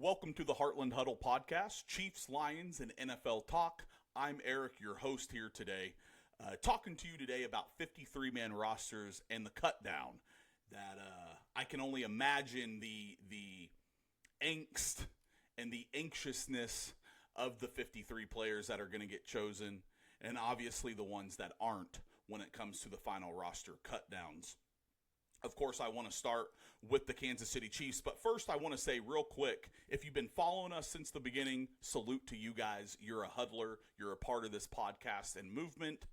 Welcome to the Heartland Huddle podcast, Chiefs, Lions, and NFL Talk. I'm Eric, your host here today, talking to you today about 53-man rosters and the cut down that I can only imagine the angst and the anxiousness of the 53 players that are going to get chosen, and obviously the ones that aren't when it comes to the final roster cut downs. Of course, I want to start with the Kansas City Chiefs, but first I want to say real quick, if you've been following us since the beginning, salute to you guys. You're a huddler. You're a part of this podcast and movement.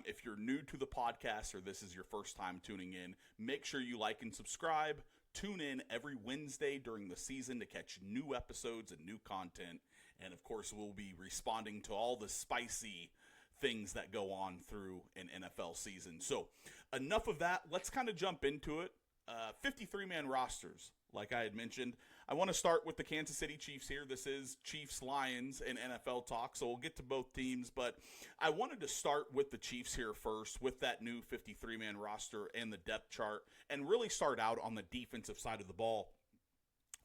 If you're new to the podcast or this is your first time tuning in, make sure you like and subscribe. Tune in every Wednesday during the season to catch new episodes and new content. And, of course, we'll be responding to all the spicy things that go on through an NFL season. So enough of that. Let's kind of jump into it. 53-man rosters, like I had mentioned. I want to start with the Kansas City Chiefs here. This is Chiefs, Lions, and NFL talk, so we'll get to both teams. But I wanted to start with the Chiefs here first with that new 53-man roster and the depth chart and really start out on the defensive side of the ball.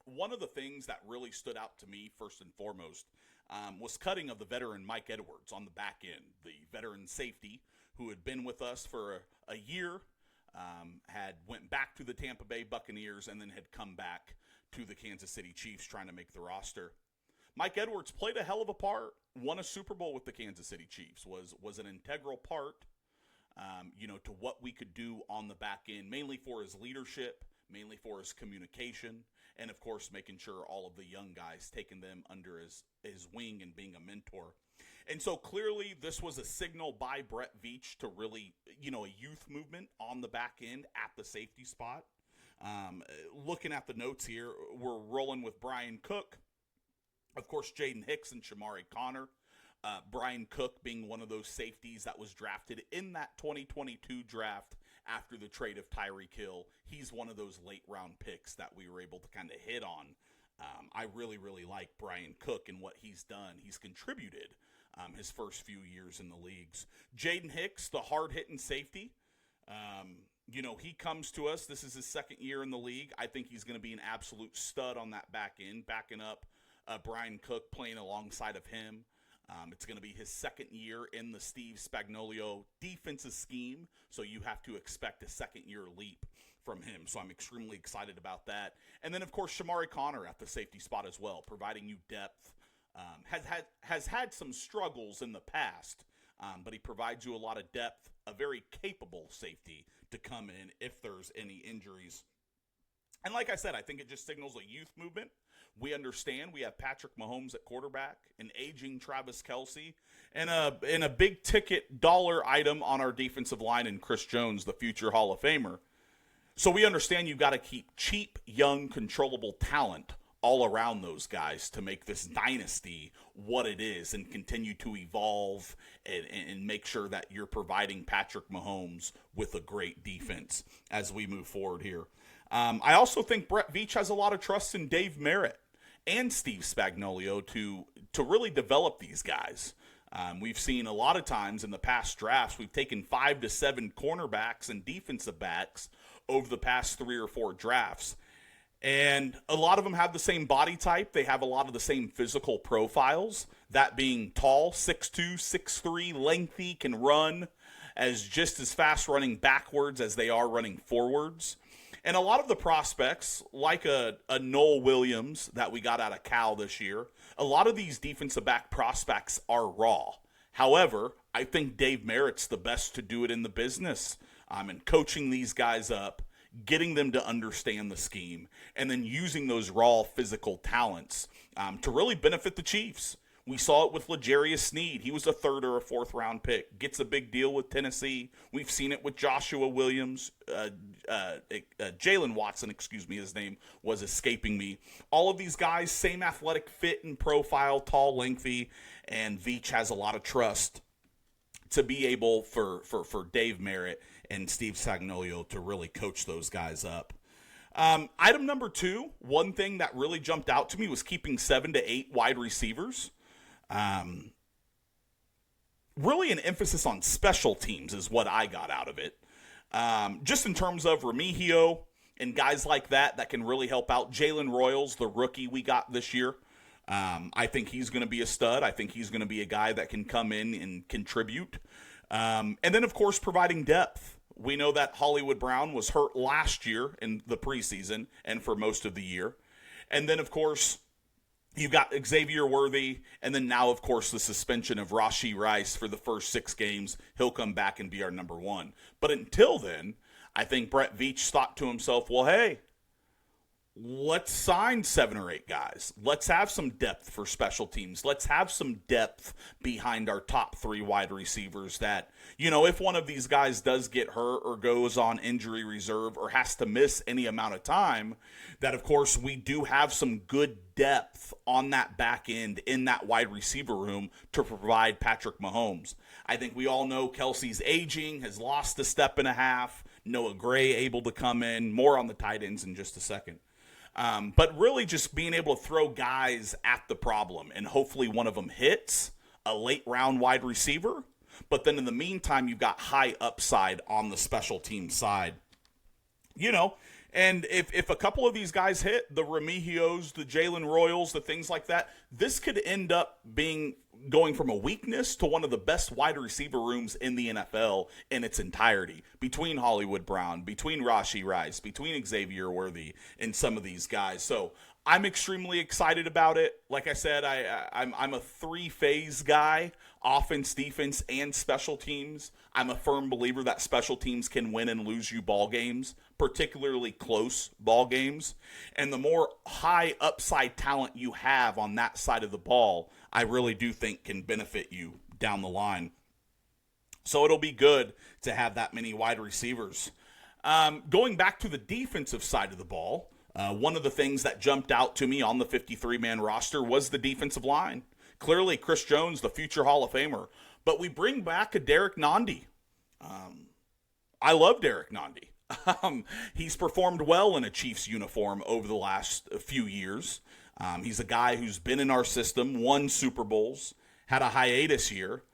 One of the things that really stood out to me, first and foremost, was cutting of the veteran Mike Edwards on the back end, the veteran safety who had been with us for a year, had went back to the Tampa Bay Buccaneers, and then had come back to the Kansas City Chiefs trying to make the roster. Mike Edwards played a hell of a part, won a Super Bowl with the Kansas City Chiefs, was an integral part, to what we could do on the back end, mainly for his leadership, mainly for his communication, and, of course, making sure all of the young guys, taking them under his wing and being a mentor. And so, clearly, this was a signal by Brett Veach to really, a youth movement on the back end at the safety spot. Looking at the notes here, we're rolling with Brian Cook, of course, Jaden Hicks and Shamari Connor. Brian Cook being one of those safeties that was drafted in that 2022 draft after the trade of Tyreek Hill. He's one of those late-round picks that we were able to kind of hit on. I really, really like Brian Cook and what he's done. He's contributed his first few years in the leagues. Jaden Hicks, the hard-hitting safety, he comes to us. This is his second year in the league. I think he's going to be an absolute stud on that back end, backing up Brian Cook, playing alongside of him. It's going to be his second year in the Steve Spagnuolo defensive scheme, so you have to expect a second-year leap from him. So I'm extremely excited about that. And then, of course, Shamari Connor at the safety spot as well, providing you depth. Has had some struggles in the past, but he provides you a lot of depth, a very capable safety to come in if there's any injuries. And like I said, I think it just signals a youth movement. We understand we have Patrick Mahomes at quarterback, an aging Travis Kelce, and a big-ticket dollar item on our defensive line in Chris Jones, the future Hall of Famer. So we understand you've got to keep cheap, young, controllable talent all around those guys to make this dynasty what it is and continue to evolve and make sure that you're providing Patrick Mahomes with a great defense as we move forward here. I also think Brett Veach has a lot of trust in Dave Merritt and Steve Spagnuolo to really develop these guys. We've seen a lot of times in the past drafts, we've taken 5 to 7 cornerbacks and defensive backs over the past 3 or 4 drafts. And a lot of them have the same body type. They have a lot of the same physical profiles, that being tall, 6'2", 6'3", lengthy, can run just as fast running backwards as they are running forwards. And a lot of the prospects, like a Noel Williams that we got out of Cal this year, a lot of these defensive back prospects are raw. However, I think Dave Merritt's the best to do it in the business. And coaching these guys up, getting them to understand the scheme, and then using those raw physical talents to really benefit the Chiefs. We saw it with L'Jarius Sneed. He was a 3rd or a 4th round pick. Gets a big deal with Tennessee. We've seen it with Joshua Williams. Jalen Watson, his name was escaping me. All of these guys, same athletic fit and profile, tall, lengthy, and Veach has a lot of trust to be able for Dave Merritt and Steve Spagnuolo to really coach those guys up. Item number 2, one thing that really jumped out to me was keeping 7 to 8 wide receivers. Really an emphasis on special teams is what I got out of it. Just in terms of Remigio and guys like that can really help out. Jalen Royals, the rookie we got this year, I think he's going to be a stud. I think he's going to be a guy that can come in and contribute. And then, of course, providing depth. We know that Hollywood Brown was hurt last year in the preseason and for most of the year. And then, of course, you've got Xavier Worthy, and then now, of course, the suspension of Rashee Rice for the first 6 games. He'll come back and be our number 1. But until then, I think Brett Veach thought to himself, well, hey, let's sign 7 or 8 guys. Let's have some depth for special teams. Let's have some depth behind our top 3 wide receivers that, if one of these guys does get hurt or goes on injury reserve or has to miss any amount of time, that, of course, we do have some good depth on that back end in that wide receiver room to provide Patrick Mahomes. I think we all know Kelsey's aging, has lost a step and a half. Noah Gray able to come in. More on the tight ends in just a second. But really just being able to throw guys at the problem, and hopefully one of them hits, a late round wide receiver. But then in the meantime, you've got high upside on the special team side. And if a couple of these guys hit, the Remigios, the Jalen Royals, the things like that, this could end up going from a weakness to one of the best wide receiver rooms in the NFL in its entirety, between Hollywood Brown, between Rashee Rice, between Xavier Worthy, and some of these guys. So I'm extremely excited about it. Like I said, I'm a 3-phase guy: offense, defense, and special teams. I'm a firm believer that special teams can win and lose you ball games, particularly close ball games. And the more high upside talent you have on that side of the ball, I really do think can benefit you down the line. So it'll be good to have that many wide receivers. Going back to the defensive side of the ball, one of the things that jumped out to me on the 53-man roster was the defensive line. Clearly, Chris Jones, the future Hall of Famer. But we bring back a Derek Nandi. I love Derek Nandi. He's performed well in a Chiefs uniform over the last few years. He's a guy who's been in our system, won Super Bowls, had a hiatus year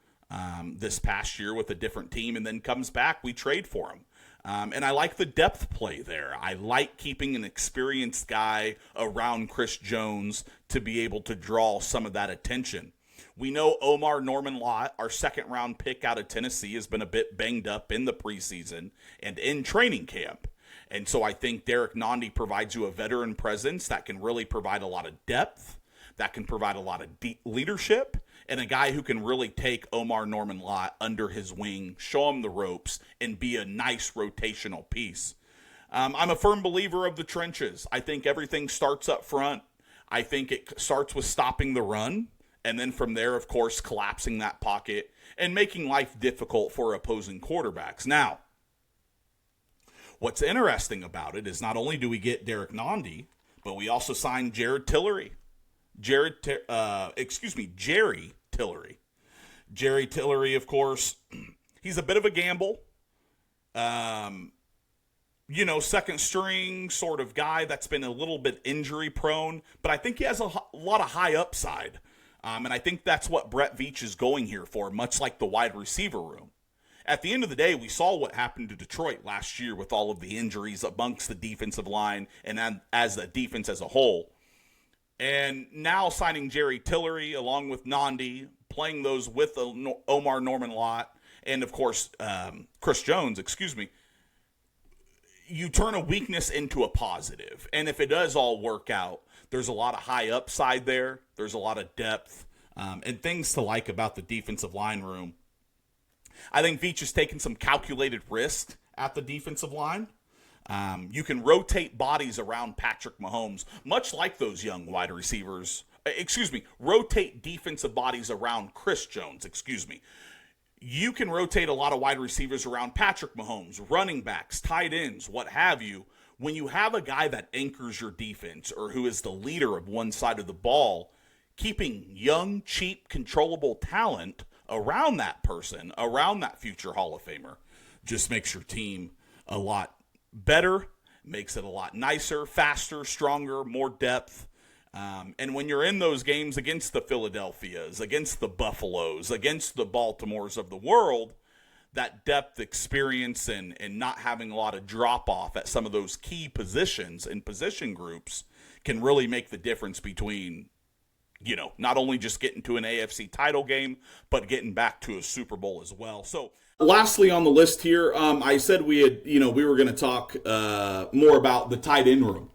this past year with a different team, and then comes back. We trade for him. And I like the depth play there. I like keeping an experienced guy around Chris Jones to be able to draw some of that attention. We know Omar Norman-Lott, our second-round pick out of Tennessee, has been a bit banged up in the preseason and in training camp. And so I think Derek Nandi provides you a veteran presence that can really provide a lot of depth, that can provide a lot of deep leadership, and a guy who can really take Omar Norman-Lott under his wing, show him the ropes, and be a nice rotational piece. I'm a firm believer of the trenches. I think everything starts up front. I think it starts with stopping the run, and then from there, of course, collapsing that pocket and making life difficult for opposing quarterbacks. Now, what's interesting about it is not only do we get Derek Nandi, but we also signed Jerry Tillery. Jerry Tillery. Jerry Tillery, of course, he's a bit of a gamble. Second string sort of guy that's been a little bit injury prone, but I think he has a lot of high upside. And I think that's what Brett Veach is going here for, much like the wide receiver room. At the end of the day, we saw what happened to Detroit last year with all of the injuries amongst the defensive line and as the defense as a whole. And now signing Jerry Tillery along with Nandi, playing those with Omar Norman-Lott, and of course, Chris Jones, you turn a weakness into a positive. And if it does all work out, there's a lot of high upside there. There's a lot of depth and things to like about the defensive line room. I think Veach has taken some calculated risk at the defensive line. You can rotate bodies around Patrick Mahomes, much like those young wide receivers. Rotate defensive bodies around Chris Jones, You can rotate a lot of wide receivers around Patrick Mahomes, running backs, tight ends, what have you. When you have a guy that anchors your defense or who is the leader of one side of the ball, keeping young, cheap, controllable talent around that person, around that future Hall of Famer, just makes your team a lot better, makes it a lot nicer, faster, stronger, more depth. And when you're in those games against the Philadelphias, against the Buffaloes, against the Baltimores of the world, that depth, experience, and not having a lot of drop off at some of those key positions and position groups can really make the difference between, not only just getting to an AFC title game, but getting back to a Super Bowl as well. So, lastly on the list here, I said we were going to talk more about the tight end room.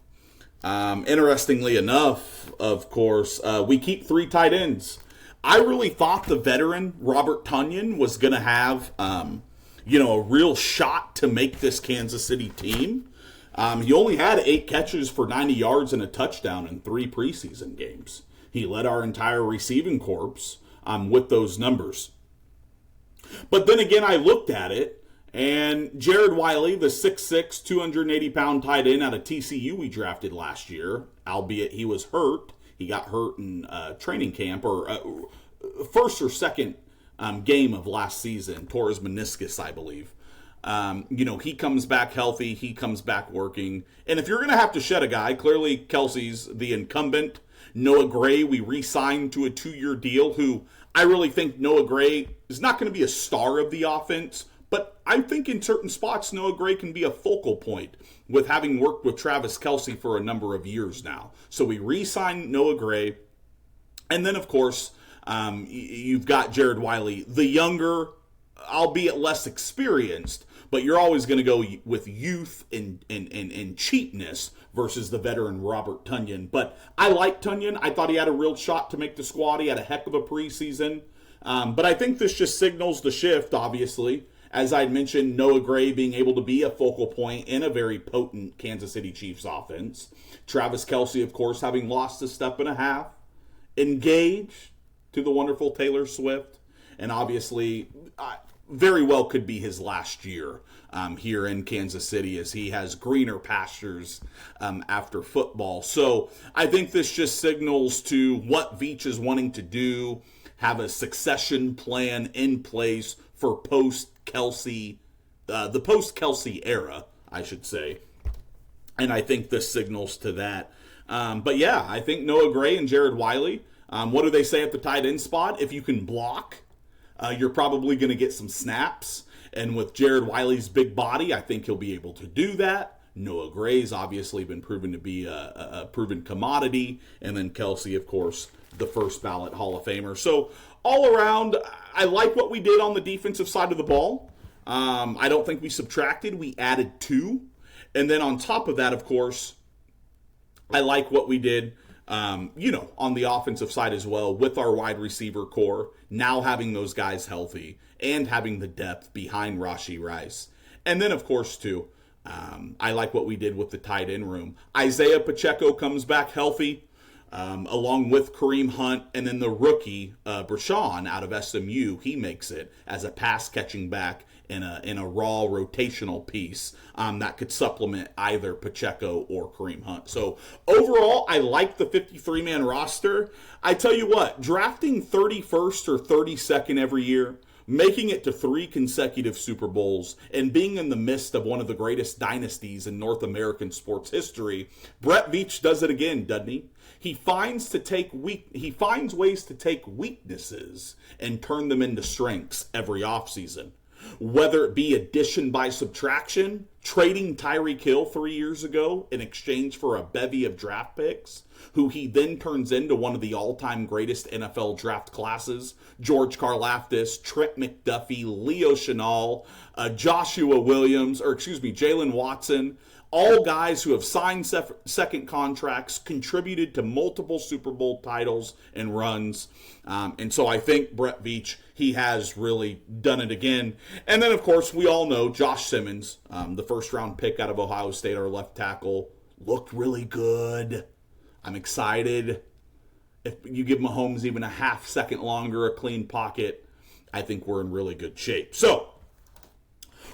Interestingly enough, of course, we keep 3 tight ends. I really thought the veteran Robert Tonyan was going to have, a real shot to make this Kansas City team. He only had 8 catches for 90 yards and a touchdown in 3 preseason games. He led our entire receiving corps with those numbers. But then again, I looked at it, and Jared Wiley, the 6'6", 280-pound tight end out of TCU we drafted last year, albeit he was hurt. He got hurt in training camp, or first or second game of last season, tore his meniscus, I believe. He comes back healthy. He comes back working. And if you're going to have to shed a guy, clearly Kelsey's the incumbent. Noah Gray, we re-signed to a 2-year deal, who I really think Noah Gray is not going to be a star of the offense, but I think in certain spots Noah Gray can be a focal point with having worked with Travis Kelce for a number of years now. So we re-signed Noah Gray. And then, of course, you've got Jared Wiley, the younger, albeit less experienced, but you're always going to go with youth and cheapness versus the veteran Robert Tonyan. But I like Tonyan. I thought he had a real shot to make the squad. He had a heck of a preseason. But I think this just signals the shift, obviously. As I mentioned, Noah Gray being able to be a focal point in a very potent Kansas City Chiefs offense. Travis Kelce, of course, having lost a step and a half. Engaged to the wonderful Taylor Swift. And obviously, very well could be his last year here in Kansas City, as he has greener pastures after football. So I think this just signals to what Veach is wanting to do, have a succession plan in place for post-Kelce, the post-Kelce era, I should say. And I think this signals to that. But yeah, I think Noah Gray and Jared Wiley, what do they say at the tight end spot? If you can block, you're probably going to get some snaps. And with Jared Wiley's big body, I think he'll be able to do that. Noah Gray's obviously been proven to be a proven commodity. And then Kelce, of course, the first ballot Hall of Famer. So all around, I like what we did on the defensive side of the ball. I don't think we subtracted. We added 2. And then on top of that, of course, I like what we did, on the offensive side as well with our wide receiver core, now having those guys healthy and having the depth behind Rashee Rice. And then, of course, too, I like what we did with the tight end room. Isaiah Pacheco comes back healthy, along with Kareem Hunt, and then the rookie, Brashawn, out of SMU, he makes it as a pass-catching back in a raw rotational piece that could supplement either Pacheco or Kareem Hunt. So overall, I like the 53-man roster. I tell you what, drafting 31st or 32nd every year, making it to 3 consecutive Super Bowls, and being in the midst of one of the greatest dynasties in North American sports history, Brett Veach does it again, doesn't he? He finds ways to take weaknesses and turn them into strengths every offseason. Whether it be addition by subtraction, trading Tyreek Hill 3 years ago in exchange for a bevy of draft picks, who he then turns into one of the all-time greatest NFL draft classes, George Karlaftis, Trent McDuffie, Leo Chenal, Jalen Watson, all guys who have signed second contracts, contributed to multiple Super Bowl titles and runs. And so I think Brett Veach, he has really done it again. And then, of course, we all know Josh Simmons, the first-round pick out of Ohio State, our left tackle, looked really good. I'm excited. If you give Mahomes even a half second longer, a clean pocket, I think we're in really good shape. So,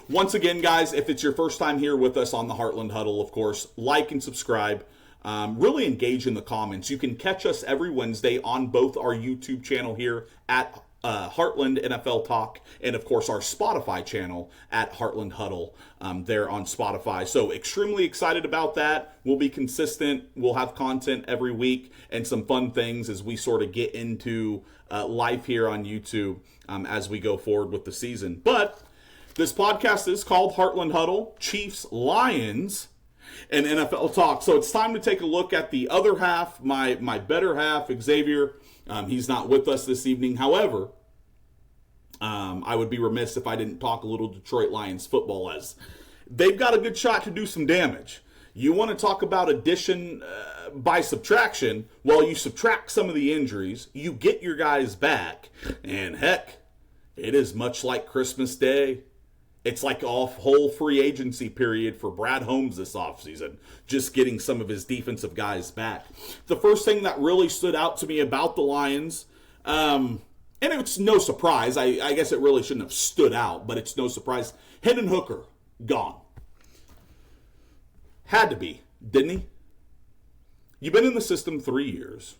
once again, guys, if it's your first time here with us on the Heartland Huddle, of course, like and subscribe. Really engage in the comments. You can catch us every Wednesday on both our YouTube channel here at Heartland NFL Talk, and of course our Spotify channel at Heartland Huddle there on Spotify. So extremely excited about that. We'll be consistent. We'll have content every week and some fun things as we sort of get into life here on YouTube as we go forward with the season. But This podcast is called Heartland Huddle, Chiefs, Lions, and NFL Talk. So it's time to take a look at the other half, my better half, Xavier. He's not with us this evening. However, I would be remiss if I didn't talk a little Detroit Lions football, as they've got a good shot to do some damage. You want to talk about addition by subtraction? Well, you subtract some of the injuries, you get your guys back, and heck, it is much like Christmas Day. It's like a whole free agency period for Brad Holmes this offseason, just getting some of his defensive guys back. The first thing that really stood out to me about the Lions, and it's no surprise, I guess it really shouldn't have stood out, but it's no surprise, Hendon Hooker, gone. Had to be, didn't he? You've been in the system 3 years.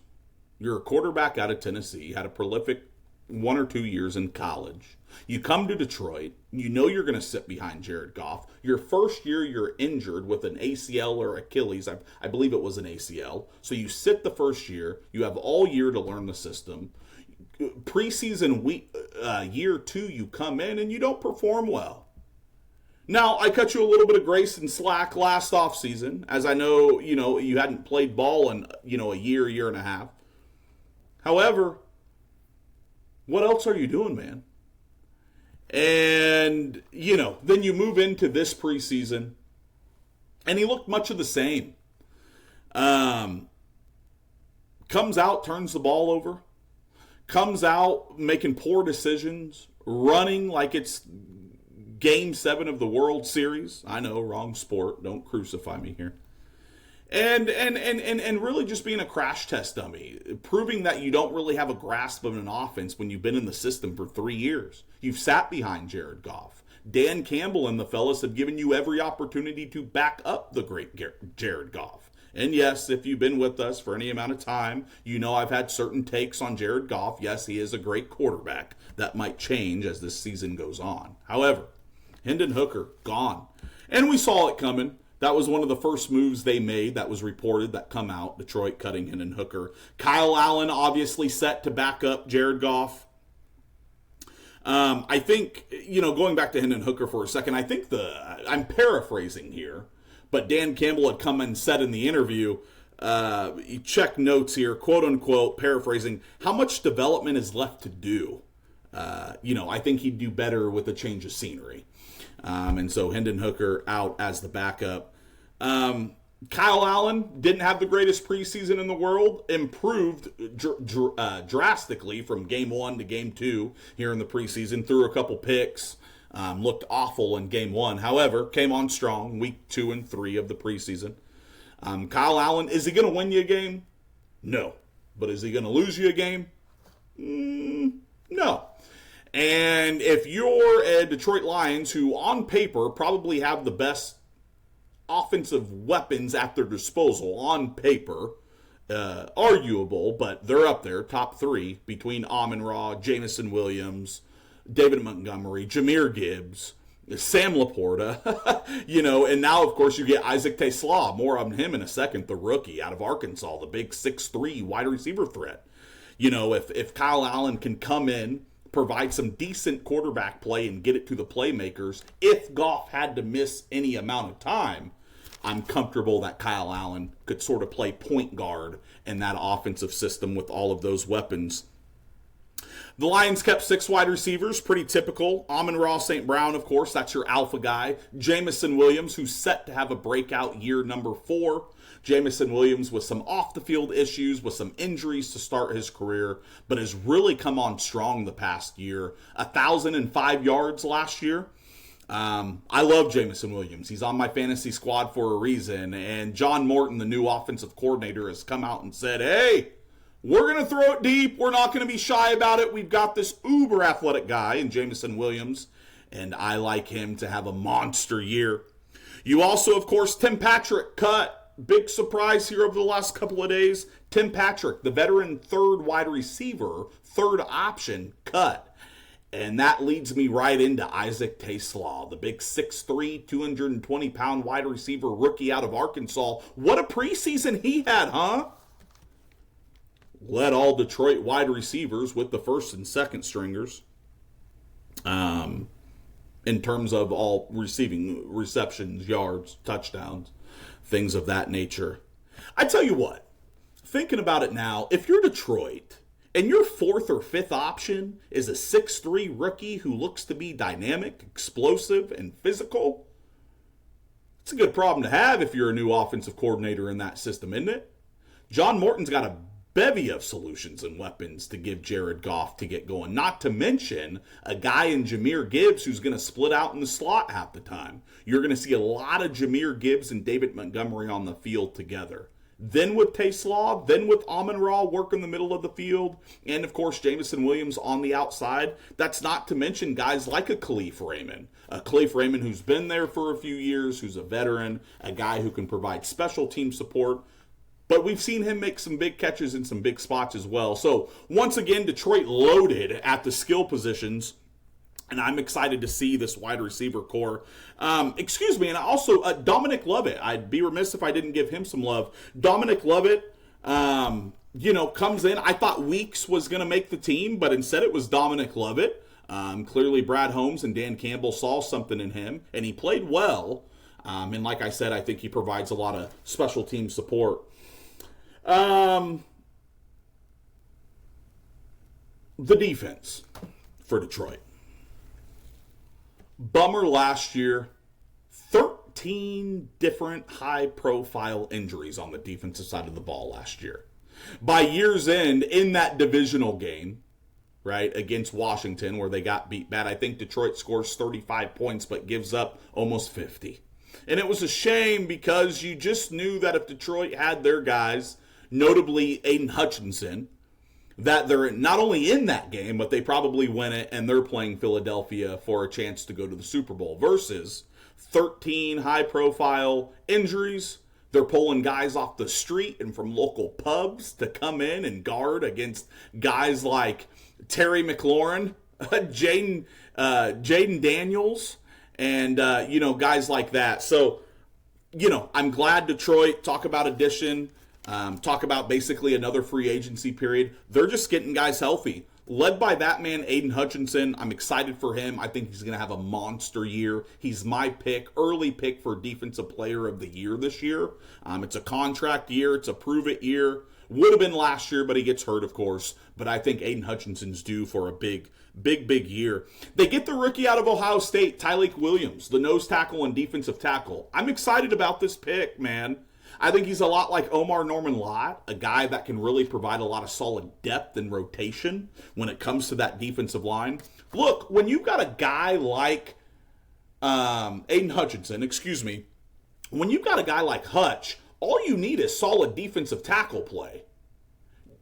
You're a quarterback out of Tennessee, had a prolific 1 or 2 years in college. You come to Detroit, you know you're going to sit behind Jared Goff. Your first year, you're injured with an ACL or Achilles. I believe it was an ACL. So you sit the first year. You have all year to learn the system. Preseason week, year 2, you come in and you don't perform well. Now, I cut you a little bit of grace and slack last offseason, as I know, you hadn't played ball in, a year and a half. However, what else are you doing, man? And, then you move into this preseason, and he looked much of the same. Comes out, turns the ball over. Comes out making poor decisions, running like it's Game 7 of the World Series. I know, wrong sport. Don't crucify me here. And really just being a crash test dummy, proving that you don't really have a grasp of an offense when you've been in the system for 3 years. You've sat behind Jared Goff. Dan Campbell and the fellas have given you every opportunity to back up the great Jared Goff. And yes, if you've been with us for any amount of time, you know I've had certain takes on Jared Goff. Yes, he is a great quarterback. That might change as this season goes on. However, Hendon Hooker, gone. And we saw it coming. That was one of the first moves they made that was reported that come out. Detroit cutting Hendon Hooker. Kyle Allen obviously set to back up Jared Goff. I think, going back to Hendon Hooker for a second, I think I'm paraphrasing here, but Dan Campbell had come and said in the interview, you check notes here, quote unquote, paraphrasing, how much development is left to do? I think he'd do better with a change of scenery. And so Hendon Hooker out as the backup. Kyle Allen didn't have the greatest preseason in the world, improved drastically from game 1 to game 2 here in the preseason, threw a couple picks, looked awful in game 1. However, came on strong week 2 and 3 of the preseason. Kyle Allen, is he going to win you a game? No. But is he going to lose you a game? No. And if you're a Detroit Lions, who on paper probably have the best offensive weapons at their disposal, on paper, arguable, but they're up there, top 3, between Amon-Ra, Jamison Williams, David Montgomery, Jahmyr Gibbs, Sam Laporta, and now, of course, you get Isaac Teslaw. More on him in a second, the rookie out of Arkansas, the big 6'3" wide receiver threat. If Kyle Allen can come in, provide some decent quarterback play and get it to the playmakers, if Goff had to miss any amount of time, I'm comfortable that Kyle Allen could sort of play point guard in that offensive system with all of those weapons. The Lions kept 6 wide receivers, pretty typical. Amon-Ra St. Brown, of course, that's your alpha guy. Jamison Williams, who's set to have a breakout year number 4. Jamison Williams with some off-the-field issues, with some injuries to start his career, but has really come on strong the past year. 1,005 yards last year. I love Jamison Williams. He's on my fantasy squad for a reason. And John Morton, the new offensive coordinator, has come out and said, hey, we're going to throw it deep. We're not going to be shy about it. We've got this uber athletic guy in Jamison Williams, and I like him to have a monster year. You also, of course, Tim Patrick cut. Big surprise here over the last couple of days. Tim Patrick, the veteran 3rd wide receiver, 3rd option, cut. And that leads me right into Isaac Teslaw, the big 6'3", 220-pound wide receiver rookie out of Arkansas. What a preseason he had, huh? Led all Detroit wide receivers with the 1st and 2nd stringers. in terms of all receiving, receptions, yards, touchdowns, things of that nature. I tell you what, thinking about it now, if you're Detroit and your fourth or fifth option is a 6'3 rookie who looks to be dynamic, explosive, and physical, it's a good problem to have if you're a new offensive coordinator in that system, isn't it? John Morton's got a bevy of solutions and weapons to give Jared Goff to get going. Not to mention a guy in Jahmyr Gibbs who's going to split out in the slot half the time. You're going to see a lot of Jahmyr Gibbs and David Montgomery on the field together. Then with Tay-Slaw, then with Amon-Ra work in the middle of the field, and of course Jamison Williams on the outside. That's not to mention guys like a Khalif Raymond. A Khalif Raymond who's been there for a few years, who's a veteran, a guy who can provide special team support. But we've seen him make some big catches in some big spots as well. So once again, Detroit loaded at the skill positions. And I'm excited to see this wide receiver core. And also Dominic Lovett. I'd be remiss if I didn't give him some love. Dominic Lovett, comes in. I thought Weeks was going to make the team, but instead it was Dominic Lovett. Clearly Brad Holmes and Dan Campbell saw something in him, and he played well. And like I said, I think he provides a lot of special team support. The defense for Detroit. Bummer last year. 13 different high-profile injuries on the defensive side of the ball last year. By year's end, in that divisional game, right, against Washington, where they got beat bad, I think Detroit scores 35 points but gives up almost 50. And it was a shame because you just knew that if Detroit had their guys, notably Aiden Hutchinson, that they're not only in that game, but they probably win it and they're playing Philadelphia for a chance to go to the Super Bowl versus 13 high-profile injuries. They're pulling guys off the street and from local pubs to come in and guard against guys like Terry McLaurin, Jaden Daniels, and, guys like that. So, I'm glad Detroit, talk about addition, talk about basically another free agency period. They're just getting guys healthy. Led by that man, Aiden Hutchinson. I'm excited for him. I think he's going to have a monster year. He's my early pick for Defensive Player of the Year this year. It's a contract year. It's a prove-it year. Would have been last year, but he gets hurt, of course. But I think Aiden Hutchinson's due for a big year. They get the rookie out of Ohio State, Tyleik Williams, the nose tackle and defensive tackle. I'm excited about this pick, man. I think he's a lot like Omar Norman Lott, a guy that can really provide a lot of solid depth and rotation when it comes to that defensive line. Look, when you've got a guy like Aiden Hutchinson, when you've got a guy like Hutch, all you need is solid defensive tackle play.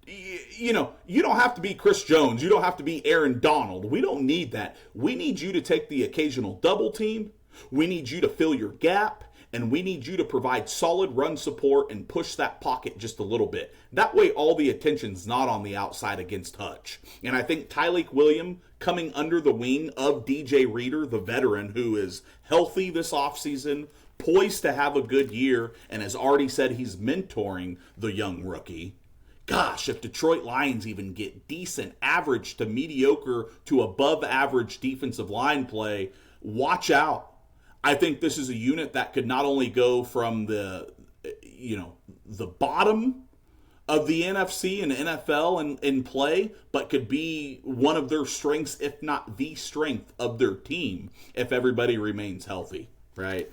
You don't have to be Chris Jones. You don't have to be Aaron Donald. We don't need that. We need you to take the occasional double team. We need you to fill your gap. And we need you to provide solid run support and push that pocket just a little bit. That way all the attention's not on the outside against Hutch. And I think Tyleik Williams coming under the wing of DJ Reader, the veteran who is healthy this offseason, poised to have a good year, and has already said he's mentoring the young rookie. Gosh, if Detroit Lions even get decent, average to mediocre to above average defensive line play, watch out. I think this is a unit that could not only go from the bottom of the NFC and NFL in play, but could be one of their strengths, if not the strength of their team, if everybody remains healthy, right?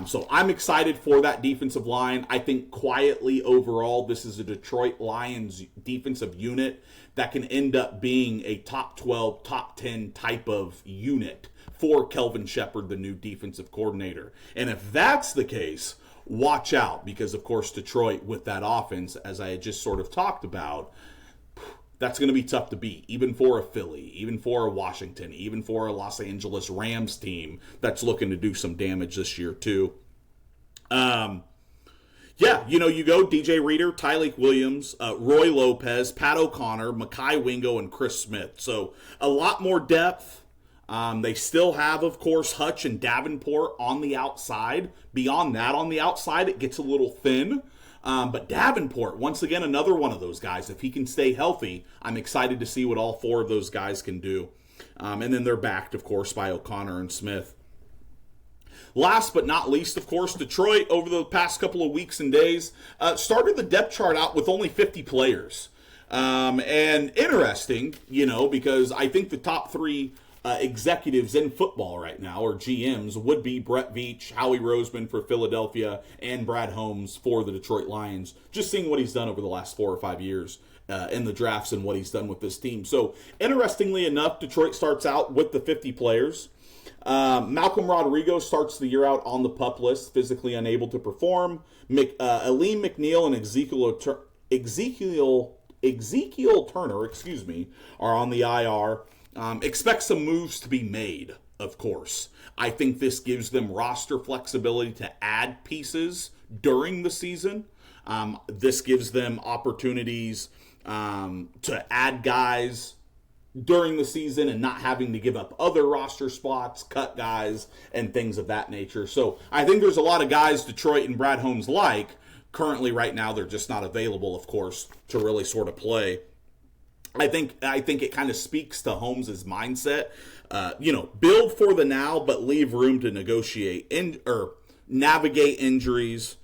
So I'm excited for that defensive line. I think quietly overall, this is a Detroit Lions defensive unit that can end up being a top 12, top 10 type of unit for Kelvin Shepard, the new defensive coordinator. And if that's the case, watch out, because of course Detroit with that offense, as I had just sort of talked about, that's going to be tough to beat, even for a Philly, even for a Washington, even for a Los Angeles Rams team that's looking to do some damage this year too. You go DJ Reader, Tyleik Williams, Roy Lopez, Pat O'Connor, Mekhi Wingo, and Chris Smith. So a lot more depth. They still have, of course, Hutch and Davenport on the outside. Beyond that, on the outside, it gets a little thin. But Davenport, once again, another one of those guys. If he can stay healthy, I'm excited to see what all four of those guys can do. And then they're backed, of course, by O'Connor and Smith. Last but not least, of course, Detroit, over the past couple of weeks and days, started the depth chart out with only 50 players. And interesting, because I think the top three executives in football right now, or GMs, would be Brett Veach, Howie Roseman for Philadelphia, and Brad Holmes for the Detroit Lions. Just seeing what he's done over the last 4 or 5 years in the drafts and what he's done with this team. So, interestingly enough, Detroit starts out with the 50 players. Malcolm Rodrigo starts the year out on the PUP list, physically unable to perform. Aleem McNeil and Ezekiel Turner, are on the IR. Expect some moves to be made, of course. I think this gives them roster flexibility to add pieces during the season. This gives them opportunities to add guys during the season and not having to give up other roster spots, cut guys, and things of that nature. So I think there's a lot of guys Detroit and Brad Holmes like. Currently, right now, they're just not available, of course, to really sort of play. I think it kind of speaks to Holmes' mindset. Build for the now, but leave room to negotiate or navigate injuries.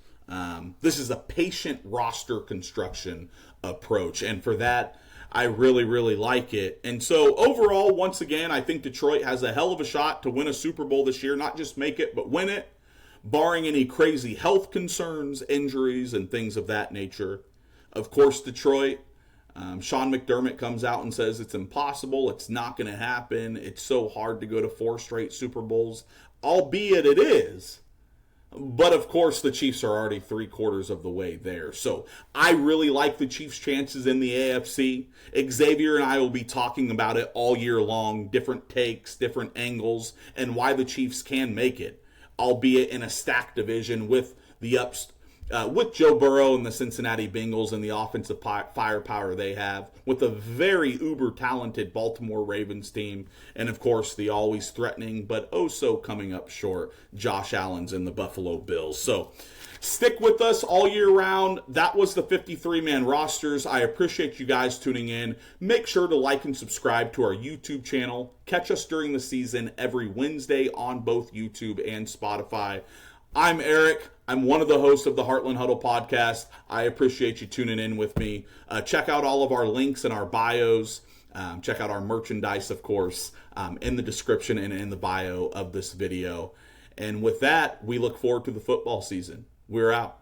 This is a patient roster construction approach, and for that, I really, really like it. And so overall, once again, I think Detroit has a hell of a shot to win a Super Bowl this year. Not just make it, but win it, barring any crazy health concerns, injuries, and things of that nature. Of course, Detroit, Sean McDermott comes out and says it's impossible. It's not going to happen. It's so hard to go to 4 straight Super Bowls, albeit it is. But, of course, the Chiefs are already 3/4 of the way there. So I really like the Chiefs' chances in the AFC. Xavier and I will be talking about it all year long, different takes, different angles, and why the Chiefs can make it, albeit in a stacked division with with Joe Burrow and the Cincinnati Bengals and the offensive firepower they have, with a very uber-talented Baltimore Ravens team, and, of course, the always threatening but oh-so coming up short Josh Allen's and the Buffalo Bills. So stick with us all year round. That was the 53-man rosters. I appreciate you guys tuning in. Make sure to like and subscribe to our YouTube channel. Catch us during the season every Wednesday on both YouTube and Spotify. I'm Eric. I'm one of the hosts of the Heartland Huddle podcast. I appreciate you tuning in with me. Check out all of our links in our bios. Check out our merchandise, of course, in the description and in the bio of this video. And with that, we look forward to the football season. We're out.